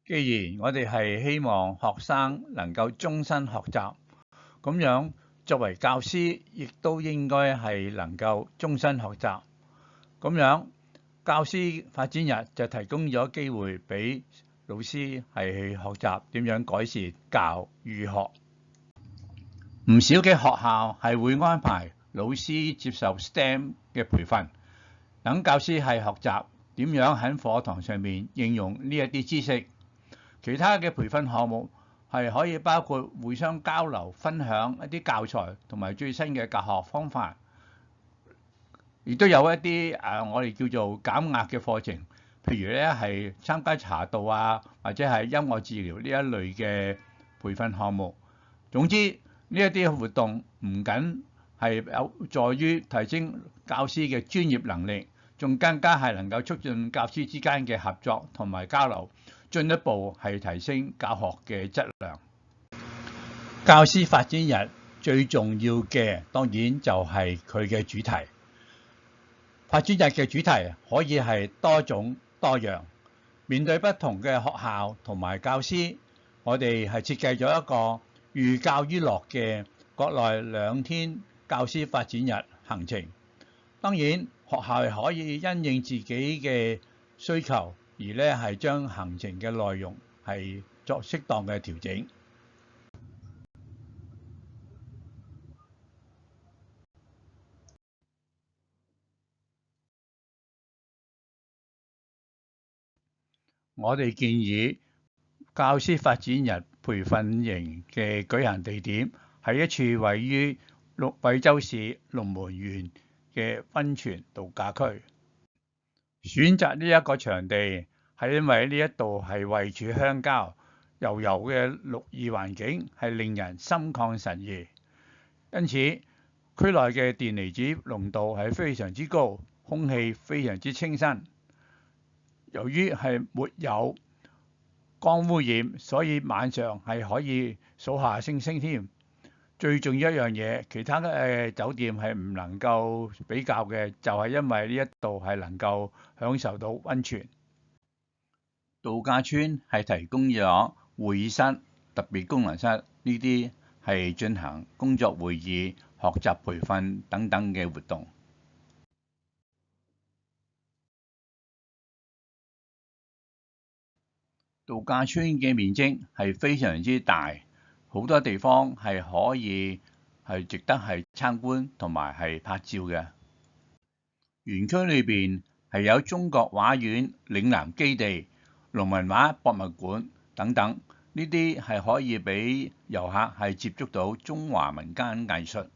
既然我哋係希望學生能夠終身學習，咁樣作為教師亦都應該係能夠終身學習。咁樣教師發展日就提供咗機會俾老師係去學習點樣改善教與學。唔少嘅學校係會安排老師接受 STEM 嘅培訓，等教師係學習點樣喺課堂上面應用呢一啲知識。其他嘅培訓項目係可以包括互相交流、分享一啲教材同埋最新嘅教學方法，亦都有一啲我哋叫做減壓嘅課程，譬如咧係參加茶道啊，或者係音樂治療呢一類嘅培訓項目。總之呢一啲活動唔僅係有助於提升教師嘅專業能力，仲更加係能夠促進教師之間嘅合作同埋交流，進一步係提升教學嘅質量。教師發展日最重要嘅當然就係佢嘅主題。發展日嘅主題可以係多種多樣，面對不同嘅學校同埋教師，我哋係設計咗一個寓教於樂嘅國內2天教師發展日行程。當然，學校係可以因應自己嘅需求，而咧係將行程嘅內容係作適當嘅調整。我哋建議教師發展日培訓營嘅舉行地點係一處位於惠州市龍門縣嘅溫泉度假區。選擇呢一個場地係因為呢一度係位處鄉郊，悠悠嘅綠意環境係令人心曠神怡，因此區內嘅電離子濃度係非常之高，空氣非常之清新。由於係沒有光污染，所以晚上係可以數下星星添。最重要一樣嘢，其他嘅酒店係唔能夠比較嘅，就係因為呢一度係能夠享受到溫泉。度假村係提供咗會議室、特別功能室呢啲係進行工作會議、學習培訓等等嘅活動。度假村嘅面積係非常之大，好多地方係可以係值得係參觀同埋係拍照嘅。園區裏邊係有中國畫院、嶺南基地、龍文畫博物館等等，呢啲係可以俾遊客係接觸到中華民間藝術。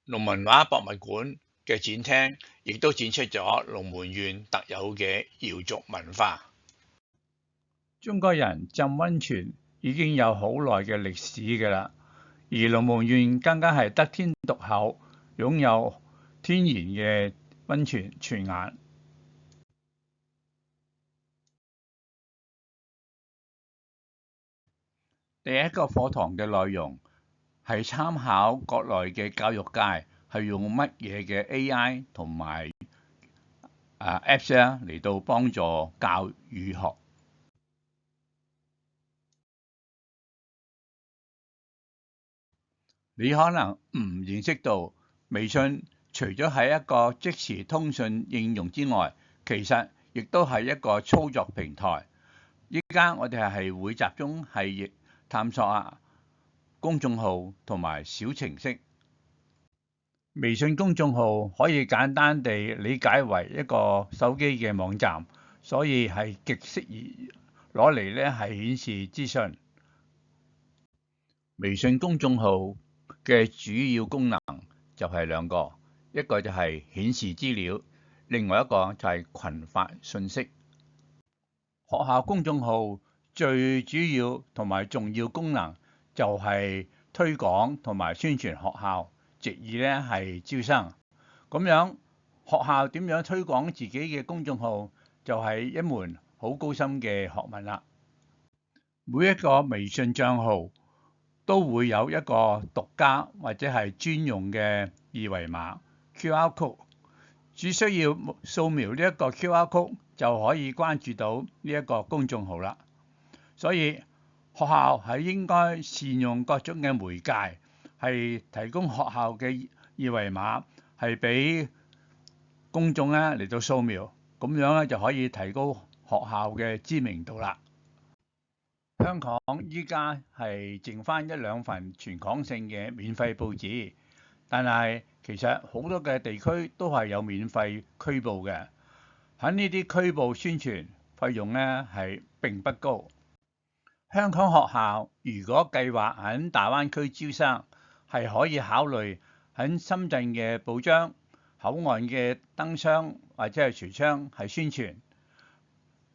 龍文畫博物館嘅展廳亦都展出咗龍門縣特有嘅瑤族文化。中國人浸溫泉已經有好耐嘅歷史㗎啦，而龍門縣更加係得天獨厚，擁有天然嘅溫泉泉眼。第一個課堂嘅內容係參考國內嘅教育界係用乜嘢嘅 AI 同埋Apps 嚟到幫助教與學。你可能唔認識到微信除咗係一個即時通訊應用之外，其實亦都係一個操作平台。依家我哋係會集中係探索公眾號同埋小程式。微信公眾號可以簡單地理解為一個手機嘅網站，所以係極適宜攞嚟咧係顯示資訊。微信公眾號嘅主要功能就係2個，一個就係顯示資料，另外一個就係群發信息。學校公眾號最主要同埋重要功能就係推廣同埋宣傳學校，藉以咧係招生。咁樣學校點樣推廣自己嘅公眾號，就係一門好高深嘅學問啦。每一個微信帳號都會有一個獨家或者係專用嘅二維碼 QR code， 只需要掃描呢一個 QR code 就可以關注到呢一個公眾號啦。所以學校係應該善用各種嘅媒介，係提供學校嘅二維碼，係俾公眾咧嚟到掃描，咁樣咧就可以提高學校嘅知名度啦。香港依家係剩翻1、2份全港性嘅免費報紙，但係其實好多嘅地區都係有免費區報嘅。喺呢啲區報宣傳費用咧係並不高。香港學校如果計劃喺大灣區招生，係可以考慮喺深圳嘅報章、口岸嘅燈箱或者係櫥窗係宣傳。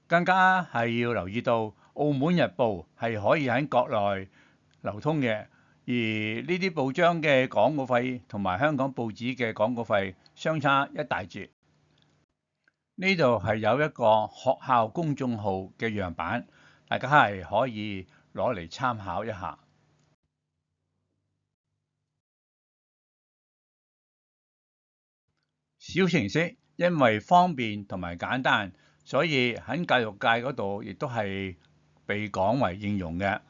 更加係要留意到，澳門日報係可以喺國內流通嘅，而呢啲報章嘅廣告費同埋香港報紙嘅廣告費相差一大截。呢度係有一個學校公眾號嘅樣板，大家係可以攞嚟參考一下。小程式因為方便同埋簡單，所以喺教育界嗰度亦都係被廣為應用嘅。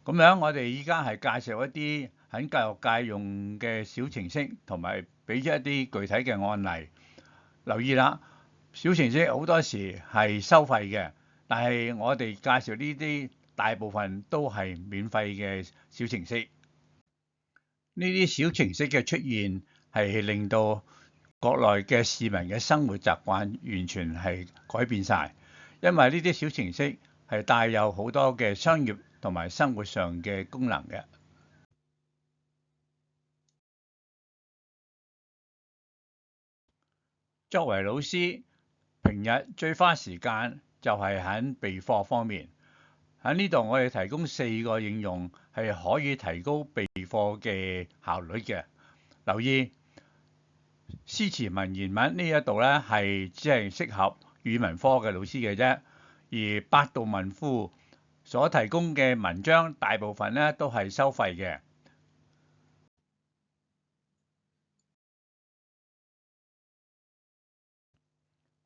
咁樣我哋依家係介紹一啲喺教育界用嘅小程式，同埋俾出一啲具體嘅案例。留意啦，小程式好多時係收費嘅，但係我哋介紹呢啲大部分都係免費嘅小程式。呢啲小程式嘅出現係令到國內嘅市民嘅生活習慣完全係改變晒，因為呢啲小程式係帶有好多嘅商業同埋生活上嘅功能嘅。作為老師，平日最花時間就係喺備課方面。喺呢度我哋提供4個應用係可以提高備課嘅效率嘅。留意詩詞文言文呢一度咧係只係適合語文科嘅老師嘅啫，而百度文庫所提供嘅文章大部分咧都係收費嘅。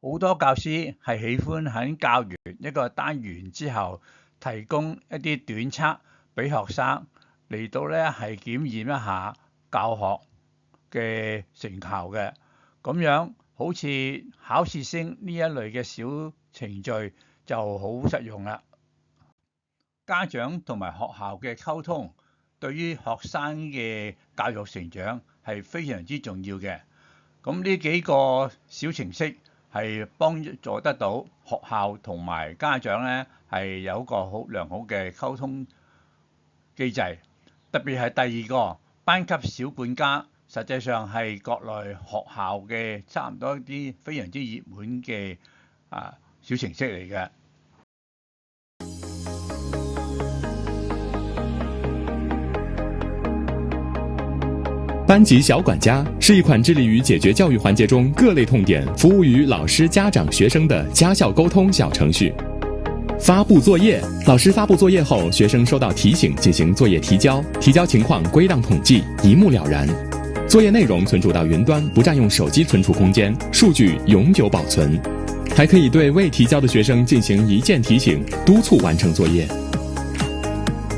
好多教師係喜歡喺教完一個單元之後，提供一啲短測俾學生嚟到咧係檢驗一下教學嘅成效嘅。咁樣好似考試星呢一類嘅小程序就好實用啦。家長同埋學校嘅溝通對於學生嘅教育成長係非常之重要嘅。咁呢幾個小程式係幫助得到學校同埋家長咧係有一個好良好嘅溝通機制。特別係第2個班級小管家，實際上係國內學校嘅差唔多一啲非常之熱門嘅小程式嚟嘅。班级小管家是一款致力于解决教育环节中各类痛点，服务于老师、家长、学生的家校沟通小程序。发布作业，老师发布作业后，学生收到提醒进行作业提交，提交情况归档统计，一目了然。作业内容存储到云端，不占用手机存储空间，数据永久保存。还可以对未提交的学生进行一键提醒，督促完成作业。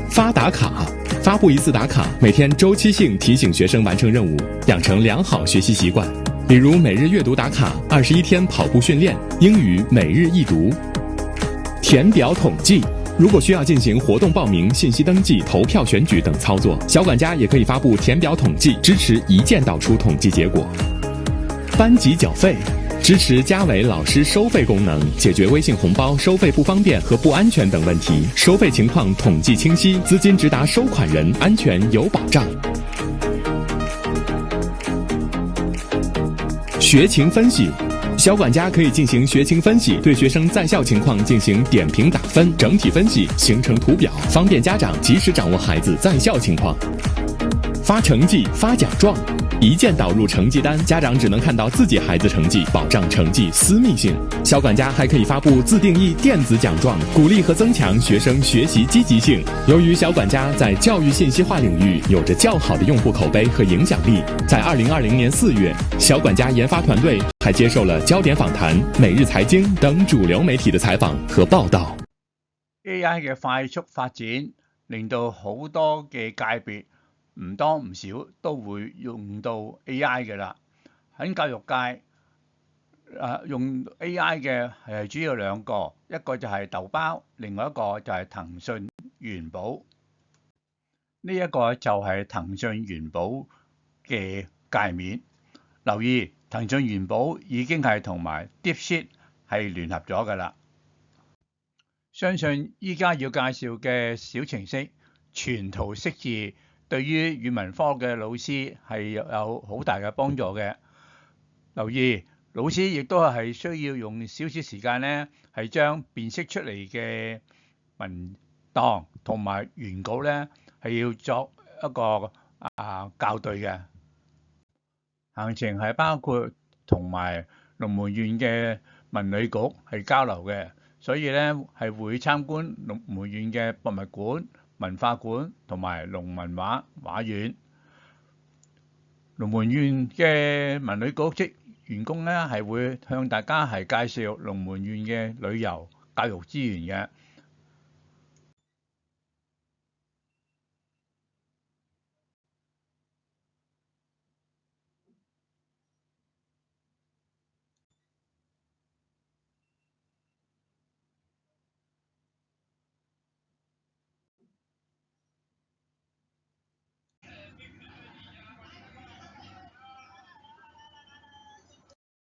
发打卡，发布一次打卡，每天周期性提醒学生完成任务，养成良好学习习惯。比如每日阅读打卡、21天跑步训练、英语每日一读。填表统计，如果需要进行活动报名、信息登记、投票选举等操作，小管家也可以发布填表统计，支持一键导出统计结果。班级缴费，支持加为老师收费功能，解决微信红包收费不方便和不安全等问题，收费情况统计清晰，资金直达收款人，安全有保障。学情分析，小管家可以进行学情分析，对学生在校情况进行点评打分，整体分析形成图表，方便家长及时掌握孩子在校情况。发成绩、发奖状，一键导入成绩单，家长只能看到自己孩子成绩，保障成绩私密性。小管家还可以发布自定义电子奖状，鼓励和增强学生学习积极性。由于小管家在教育信息化领域有着较好的用户口碑和影响力，在2020年4月，小管家研发团队还接受了焦点访谈、每日财经等主流媒体的采访和报道。AI 嘅快速發展，令到好多嘅界別唔多唔少都會用到 AI 嘅啦。喺教育界，用 AI 嘅係主要兩個，一個就係豆包，另外一個就係騰訊元寶。呢一個就係騰訊元寶嘅界面。留意騰訊元寶已經係同埋 DeepSeek 係聯合咗㗎啦。相信依家要介紹嘅小程式全圖識字，對於語文科嘅老師係有好大嘅幫助嘅。留意老師亦都係需要用少少時間呢，係將辨識出嚟嘅文檔同埋原稿呢，係要作一個校對嘅。行程係包括同埋龍門縣嘅文旅局係交流嘅，所以咧係會參觀龍門縣嘅博物館、文化館同埋龍文畫院。龍門縣嘅文旅局職員工咧係會向大家係介紹龍門縣嘅旅遊教育資源嘅。